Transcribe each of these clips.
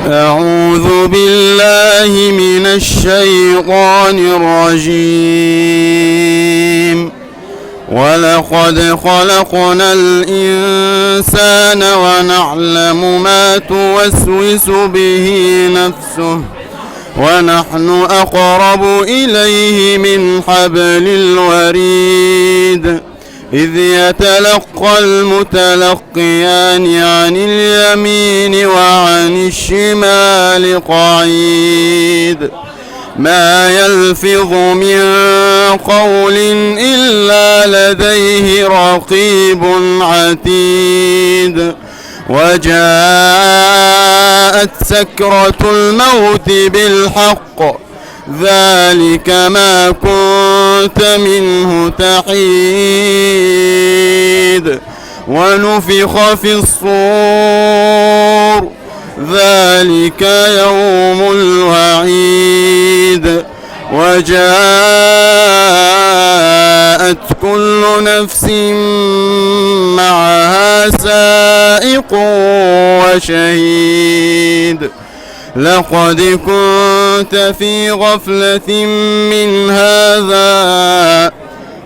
أعوذ بالله من الشيطان الرجيم. ولقد خلقنا الإنسان ونعلم ما توسوس به نفسه ونحن أقرب إليه من حبل الوريد إذ يتلقى المتلقيان عن اليمين وعن الشمال قعيد ما يلفظ من قول إلا لديه رقيب عتيد وجاءت سكرة الموت بالحق ذلك ما كنت منه تحيد ونفخ في الصور ذلك يوم الوعيد وجاءت كل نفس معها سائق وشهيد لقد كنت في غفلة من هذا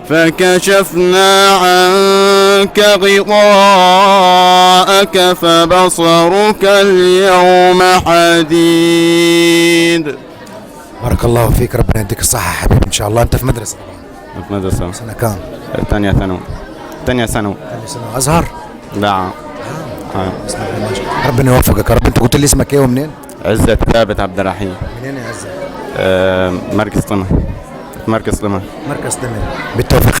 فكشفنا عنك غطاءك فبصرك اليوم حديد. بارك الله فيك، ربنا يديك الصحة حبيبي إن شاء الله. أنت في مدرسة طبعا؟ في مدرسة. سنة كام؟ ثانية ثانوي. ثانية ثانوي. أزهر؟ لا. بسم الله ما شاء الله. ربنا يوفقك يا رب. أنت قلت لي اسمك إيه ومنين؟ عزت ثابت عبد الرحيم. منين يا عزت؟ مركز طمع. مركز طمع. مركز طمع. بالتوفيق.